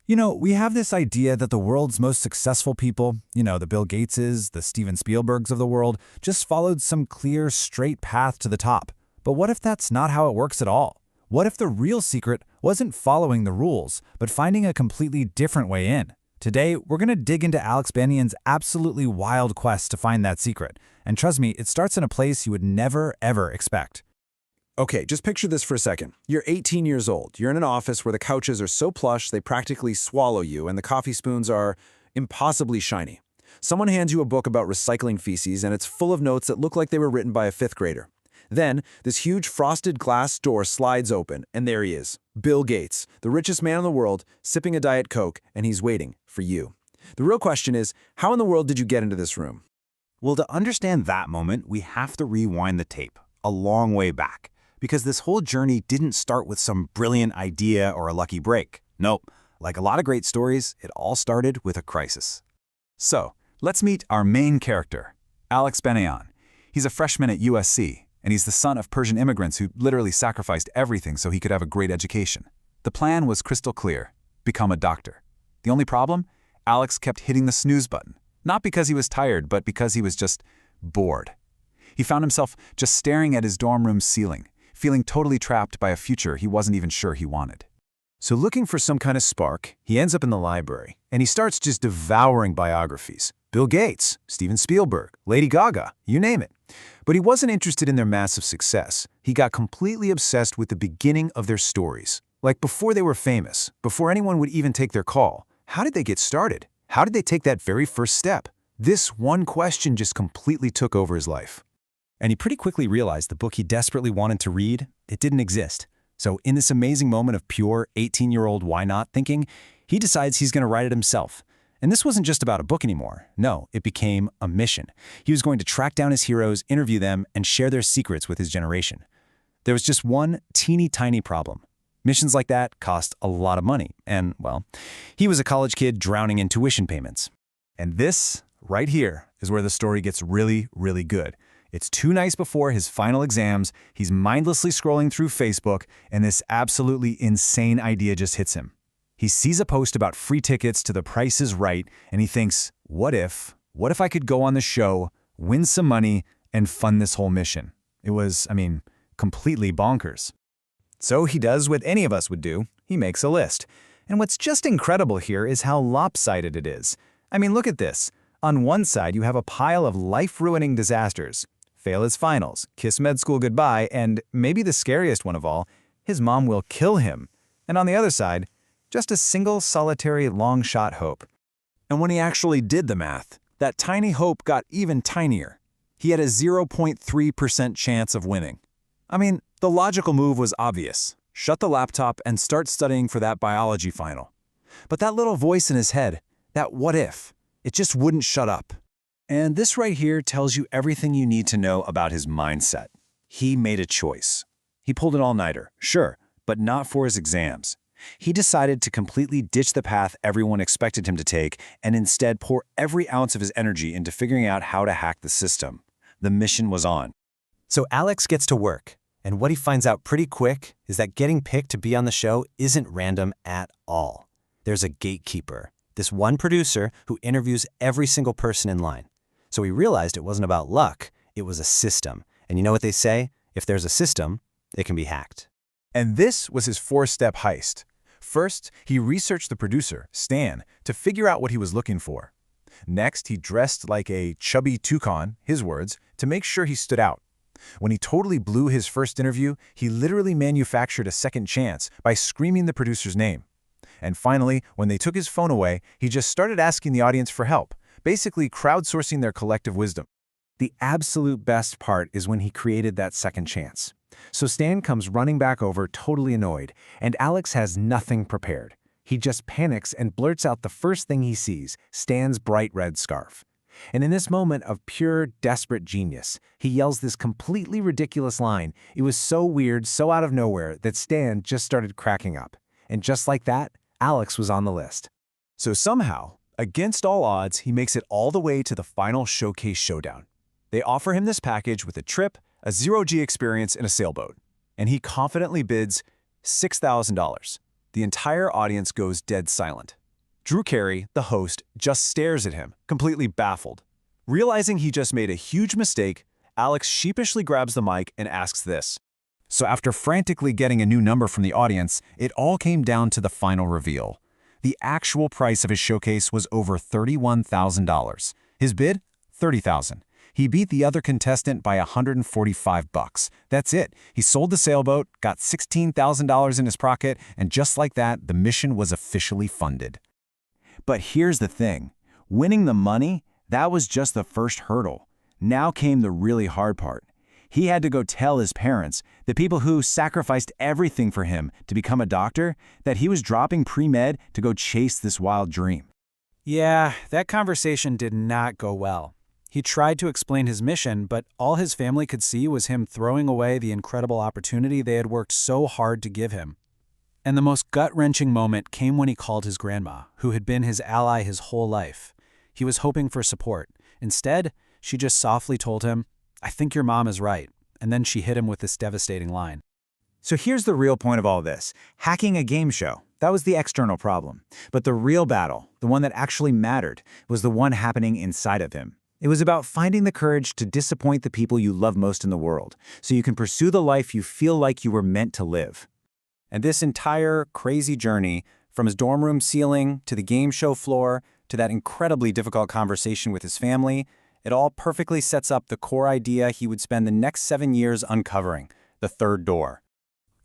We have this idea that the world's most successful people, the Bill Gateses, the Steven Spielbergs of the world, just followed some clear, straight path to the top. But what if that's not how it works at all? What if the real secret wasn't following the rules, but finding a completely different way in? Today, we're going to dig into Alex Banyan's absolutely wild quest to find that secret. And trust me, it starts in a place you would never, ever expect. Okay, just picture this for a second. You're 18 years old. You're in an office where the couches are so plush they practically swallow you and the coffee spoons are impossibly shiny. Someone hands you a book about recycling feces and it's full of notes that look like they were written by a fifth grader. Then, this huge frosted glass door slides open, and there he is, Bill Gates, the richest man in the world, sipping a Diet Coke, and he's waiting for you. The real question is, how in the world did you get into this room? Well, to understand that moment, we have to rewind the tape a long way back. Because this whole journey didn't start with some brilliant idea or a lucky break. Nope. Like a lot of great stories, it all started with a crisis. So, let's meet our main character, Alex Banyan. He's a freshman at USC, and he's the son of Persian immigrants who literally sacrificed everything so he could have a great education. The plan was crystal clear: become a doctor. The only problem? Alex kept hitting the snooze button. Not because he was tired, but because he was just bored. He found himself just staring at his dorm room ceiling, feeling totally trapped by a future he wasn't even sure he wanted. So looking for some kind of spark, he ends up in the library, and he starts just devouring biographies. Bill Gates, Steven Spielberg, Lady Gaga, you name it. But he wasn't interested in their massive success. He got completely obsessed with the beginning of their stories. Like before they were famous, before anyone would even take their call. How did they get started? How did they take that very first step? This one question just completely took over his life. And he pretty quickly realized the book he desperately wanted to read, it didn't exist. So in this amazing moment of pure 18-year-old why not thinking, he decides he's going to write it himself. And this wasn't just about a book anymore. No, it became a mission. He was going to track down his heroes, interview them, and share their secrets with his generation. There was just one teeny tiny problem. Missions like that cost a lot of money. And, well, he was a college kid drowning in tuition payments. And this, right here, is where the story gets really, really good. It's 2 nights before his final exams, he's mindlessly scrolling through Facebook, and this absolutely insane idea just hits him. He sees a post about free tickets to The Price is Right, and he thinks, what if I could go on the show, win some money, and fund this whole mission? It was, completely bonkers. So he does what any of us would do. He makes a list. And what's just incredible here is how lopsided it is. Look at this. On one side, you have a pile of life-ruining disasters. Fail his finals, kiss med school goodbye, and maybe the scariest one of all, his mom will kill him. And on the other side, just a single solitary long-shot hope. And when he actually did the math, that tiny hope got even tinier. He had a 0.3% chance of winning. The logical move was obvious. Shut the laptop and start studying for that biology final. But that little voice in his head, that what if, it just wouldn't shut up. And this right here tells you everything you need to know about his mindset. He made a choice. He pulled an all-nighter, sure, but not for his exams. He decided to completely ditch the path everyone expected him to take and instead pour every ounce of his energy into figuring out how to hack the system. The mission was on. So Alex gets to work, and what he finds out pretty quick is that getting picked to be on the show isn't random at all. There's a gatekeeper, this one producer who interviews every single person in line. So he realized it wasn't about luck, it was a system. And you know what they say? If there's a system, it can be hacked. And this was his 4-step heist. First, he researched the producer, Stan, to figure out what he was looking for. Next, he dressed like a chubby toucan, his words, to make sure he stood out. When he totally blew his first interview, he literally manufactured a second chance by screaming the producer's name. And finally, when they took his phone away, he just started asking the audience for help, basically crowdsourcing their collective wisdom. The absolute best part is when he created that second chance. So Stan comes running back over, totally annoyed, and Alex has nothing prepared. He just panics and blurts out the first thing he sees, Stan's bright red scarf. And in this moment of pure, desperate genius, he yells this completely ridiculous line. It was so weird, so out of nowhere, that Stan just started cracking up. And just like that, Alex was on the list. So somehow, against all odds, he makes it all the way to the final showcase showdown. They offer him this package with a trip, a zero-G experience, and a sailboat. And he confidently bids $6,000. The entire audience goes dead silent. Drew Carey, the host, just stares at him, completely baffled. Realizing he just made a huge mistake, Alex sheepishly grabs the mic and asks this. So after frantically getting a new number from the audience, it all came down to the final reveal. The actual price of his showcase was over $31,000. His bid? $30,000. He beat the other contestant by $145. That's it. He sold the sailboat, got $16,000 in his pocket, and just like that, the mission was officially funded. But here's the thing. Winning the money, that was just the first hurdle. Now came the really hard part. He had to go tell his parents, the people who sacrificed everything for him to become a doctor, that he was dropping pre-med to go chase this wild dream. Yeah, that conversation did not go well. He tried to explain his mission, but all his family could see was him throwing away the incredible opportunity they had worked so hard to give him. And the most gut-wrenching moment came when he called his grandma, who had been his ally his whole life. He was hoping for support. Instead, she just softly told him, "I think your mom is right," and then she hit him with this devastating line. So here's the real point of all this. Hacking a game show, that was the external problem. But the real battle, the one that actually mattered, was the one happening inside of him. It was about finding the courage to disappoint the people you love most in the world, so you can pursue the life you feel like you were meant to live. And this entire crazy journey, from his dorm room ceiling to the game show floor to that incredibly difficult conversation with his family, it all perfectly sets up the core idea he would spend the next 7 years uncovering, the third door.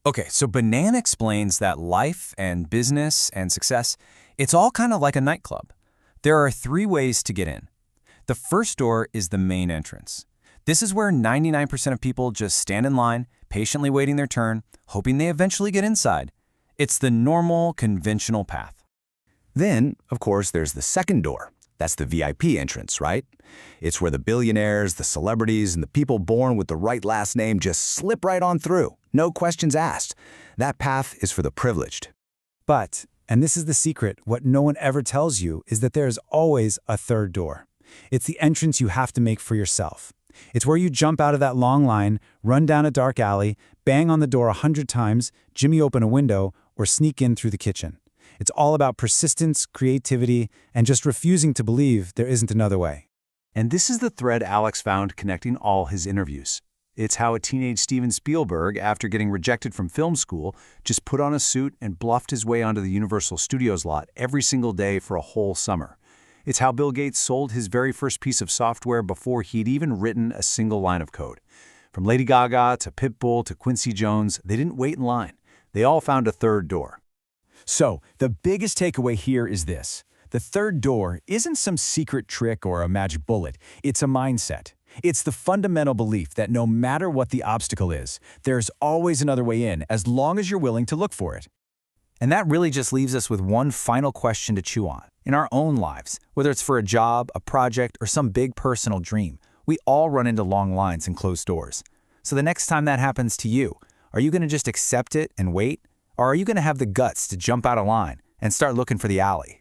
Okay, so Banana explains that life and business and success, it's all kind of like a nightclub. There are 3 ways to get in. The first door is the main entrance. This is where 99% of people just stand in line, patiently waiting their turn, hoping they eventually get inside. It's the normal, conventional path. Then, of course, there's the second door. That's the VIP entrance, right? It's where the billionaires, the celebrities, and the people born with the right last name just slip right on through. No questions asked. That path is for the privileged. But, and this is the secret, what no one ever tells you is that there is always a third door. It's the entrance you have to make for yourself. It's where you jump out of that long line, run down a dark alley, bang on the door 100 times, jimmy open a window, or sneak in through the kitchen. It's all about persistence, creativity, and just refusing to believe there isn't another way. And this is the thread Alex found connecting all his interviews. It's how a teenage Steven Spielberg, after getting rejected from film school, just put on a suit and bluffed his way onto the Universal Studios lot every single day for a whole summer. It's how Bill Gates sold his very first piece of software before he'd even written a single line of code. From Lady Gaga to Pitbull to Quincy Jones, they didn't wait in line. They all found a third door. So, the biggest takeaway here is this. The third door isn't some secret trick or a magic bullet. It's a mindset. It's the fundamental belief that no matter what the obstacle is, there's always another way in as long as you're willing to look for it. And that really just leaves us with one final question to chew on. In our own lives, whether it's for a job, a project, or some big personal dream, we all run into long lines and closed doors. So the next time that happens to you, are you going to just accept it and wait? Or are you going to have the guts to jump out of line and start looking for the alley?